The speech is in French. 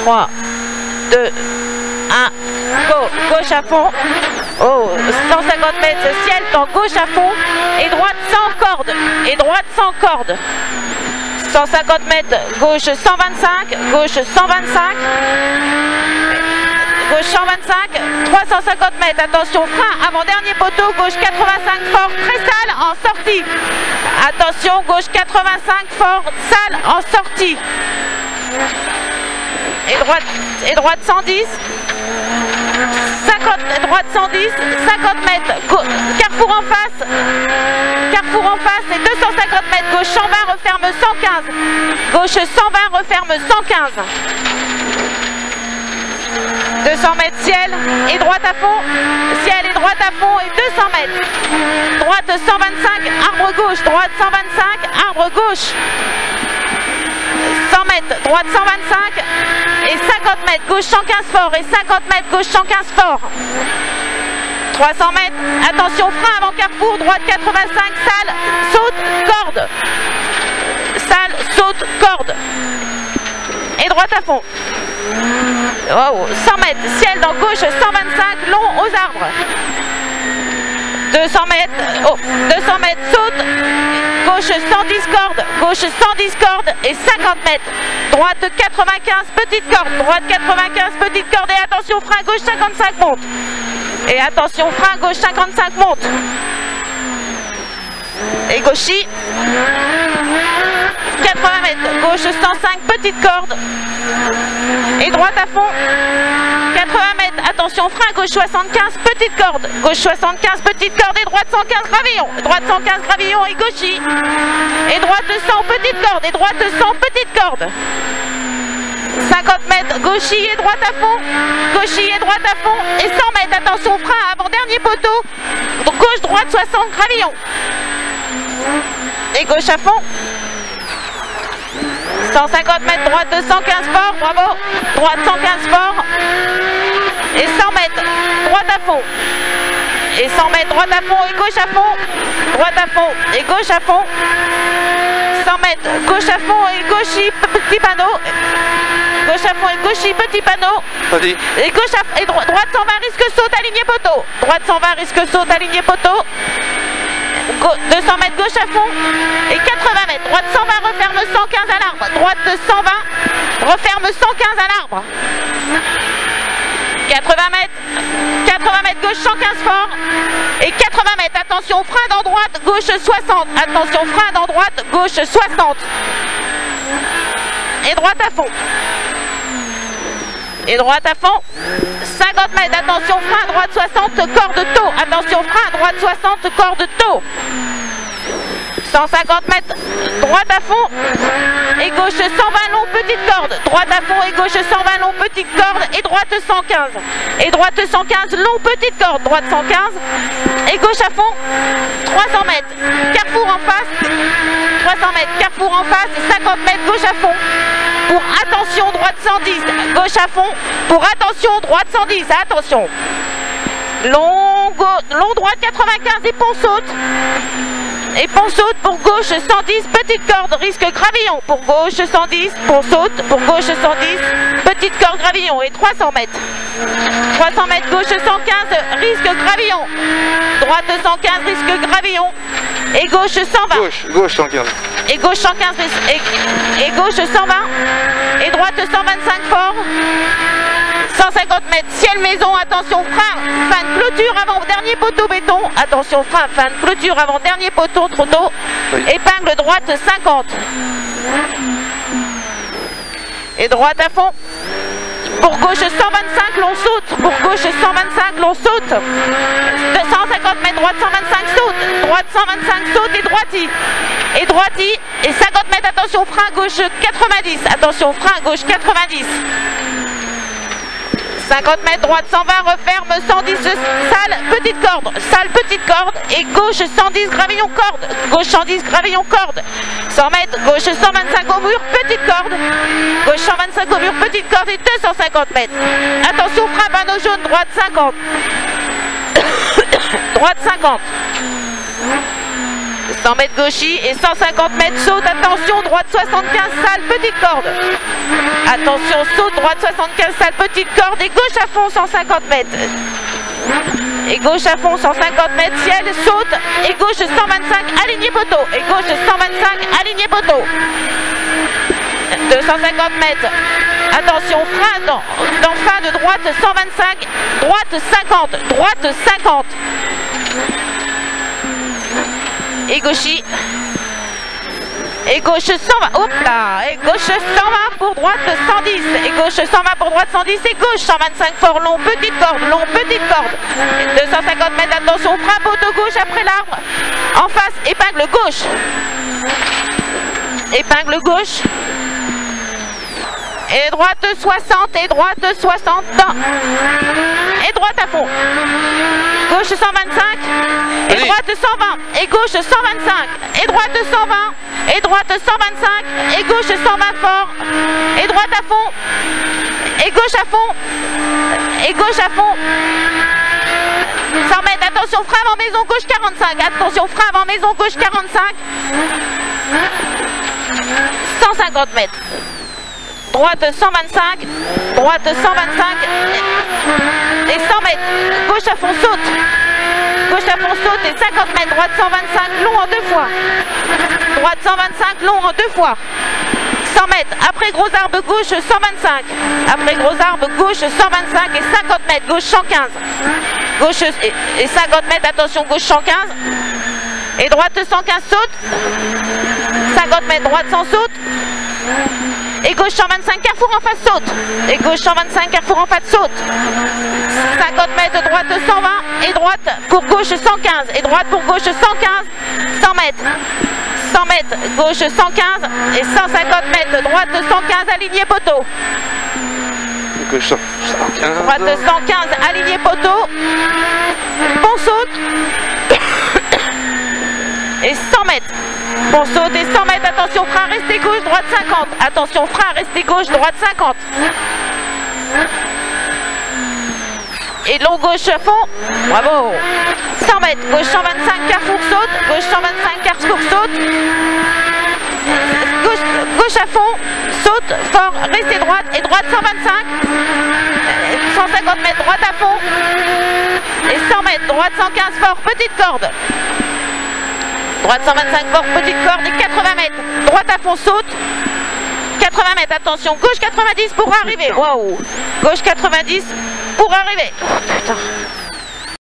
3, 2, 1, go, gauche à fond. Oh, 150 mètres, ciel dans gauche à fond et droite sans corde. Et droite sans corde. 150 mètres, gauche 125, gauche 125. Gauche 125, 350 mètres, attention, frein avant dernier poteau, gauche 85 fort, très sale en sortie. Attention, gauche 85 fort, sale en sortie. Et droite 110. 50, droite 110, 50 mètres, carrefour en face et 250 mètres, gauche 120, referme 115, gauche 120, referme 115. 200 mètres ciel et droite à fond, ciel et droite à fond et 200 mètres. Droite 125, arbre gauche, droite 125, arbre gauche. 100 mètres, droite 125 et 50 mètres, gauche 115 fort et 50 mètres, gauche 115 fort. 300 mètres, attention, frein avant carrefour, droite 85, sale, saute, corde. Sale, saute, corde. Et droite à fond. Oh, 100 mètres, ciel dans gauche 125, long aux arbres. 200 mètres, oh, 200 mètres, saute, gauche 110 cordes, gauche 110 cordes et 50 mètres. Droite 95, petite corde, droite 95, petite corde et attention, frein gauche 55 monte. Et attention, frein gauche 55 monte. Et gauchis. 80 mètres, gauche 105, petite corde. Et droite à fond. 80 mètres, attention, frein gauche 75, petite corde. Gauche 75, petite corde et droite 115, gravillon. Droite 115, gravillon et gauchis. Et droite 100, petite corde. Et droite 100, petite corde. 50 mètres, gauchis et droite à fond. Gauchis et droite à fond. Et 100 mètres, attention, frein avant dernier poteau. Gauche, droite 60, gravillon. Et gauche à fond. 150 mètres, droite 115 fort, bravo. Droite 115 fort. Et 100 mètres, droite à fond. Et 100 mètres, droite à fond et gauche à fond. Droite à fond et gauche à fond. 100 mètres, gauche à fond et gauchis, petit panneau. Gauche à fond et gauchis, petit panneau. Et gauche à, et droite 120, risque saute, aligné poteau. Droite 120, risque saute, aligné poteau. 200 mètres, gauche à fond. Et 80 mètres, droite 120, referme 115 à l'arbre. Droite 120, referme 115 à l'arbre. 80 mètres, gauche 115 fort. Et 80 mètres, attention, frein dans droite, gauche 60. Attention, frein dans droite, gauche 60. Et droite à fond. Et droite à fond. 50 mètres, attention, frein, droite 60, corde taux. Attention, frein, droite 60, corde taux. 150 mètres, droite à fond et gauche 120 long, petite corde. Droite à fond et gauche 120 long, petite corde et droite 115. Et droite 115 long, petite corde. Droite 115 et gauche à fond. 300 mètres, carrefour en face. 300 mètres, carrefour en face et 50 mètres, gauche à fond. Pour attention, droite 110, gauche à fond. Pour attention, droite 110, attention. Long droite 95 et pont saute. Et pont saute pour gauche 110, petite corde, risque gravillon. Pour gauche 110, pont saute, pour gauche 110, petite corde gravillon. Et 300 mètres. 300 mètres, gauche 115, risque gravillon. Droite 115, risque gravillon. Et gauche 120. Gauche 115. Et gauche 115, et gauche 120. Et droite 125 fort. 150 mètres, ciel maison, attention, frein, fin de clôture avant dernier poteau béton, attention, frein, fin de clôture avant dernier poteau, trop tôt, oui. Épingle droite 50. Et droite à fond. Pour gauche 125, l'on saute. Pour gauche 125, l'on saute. 250 mètres, droite 125, saute. Droite 125, saute et droiti. Et droiti. Et 50 mètres, attention, frein, gauche 90. Attention, frein, gauche 90. 50 mètres, droite 120, referme 110, salle, petite corde, et gauche 110, gravillon corde, gauche 110, gravillon corde, 100 mètres, gauche 125 au mur, petite corde, gauche 125 au mur, petite corde, et 250 mètres. Attention, frein, panneau jaune, droite 50, droite 50. 100 mètres gauchis et 150 mètres saute. Attention, droite 75 salle, petite corde. Attention, saute, droite 75 salle, petite corde et gauche à fond 150 mètres. Et gauche à fond 150 mètres, ciel, saute. Et gauche 125, aligné poteau. Et gauche 125, aligné poteau. 250 mètres. Attention, frein dans fin de droite 125, droite 50, droite 50. Et gauchis. Et gauche 120, hop là, et gauche 120 pour droite 110, et gauche 120 pour droite 110, et gauche 125 fort long, petite corde, 250 mètres, attention, frein poteau gauche après l'arbre, en face, épingle gauche, et droite 60, et droite 60, et droite à fond, gauche 125, et droite 120, et gauche 125, et droite 120, et droite 125, et gauche 120 fort, et droite à fond, et gauche à fond, et gauche à fond, 100 mètres, attention, frein avant maison gauche 45, attention, frein avant maison gauche 45, 150 mètres. Droite 125, droite 125 et 100 mètres, gauche à fond saute, et 50 mètres, droite 125, long en 2 fois, droite 125, long en 2 fois, 100 mètres, après gros arbre gauche 125, après gros arbre gauche 125 et 50 mètres, gauche 115, gauche et 50 mètres, attention gauche 115, et droite 115 saute, 50 mètres, droite 100 saute, et gauche 125, carrefour en face saute, et gauche 125, carrefour en face saute, 50 mètres, droite 120, et droite pour gauche 115, et droite pour gauche 115, 100 mètres, gauche 115, et 150 mètres, droite 115, aligné poteau, gauche 115, droite 115, aligné poteau, bon saute, et 100 mètres. Bon saute et 100 mètres, attention frein, restez gauche, droite 50. Attention frein, restez gauche, droite 50. Et long gauche à fond, bravo. 100 mètres, gauche 125, carrefour saute, gauche 125, carrefour saute. Gauche à fond, saute, fort, restez droite et droite 125. 150 mètres, droite à fond. Et 100 mètres, droite 115, fort, petite corde. Droite 125 fort, petite corde et 80 mètres. Droite à fond saute. 80 mètres, attention. Gauche 90 pour arriver. Waouh. Gauche 90 pour arriver. Oh putain.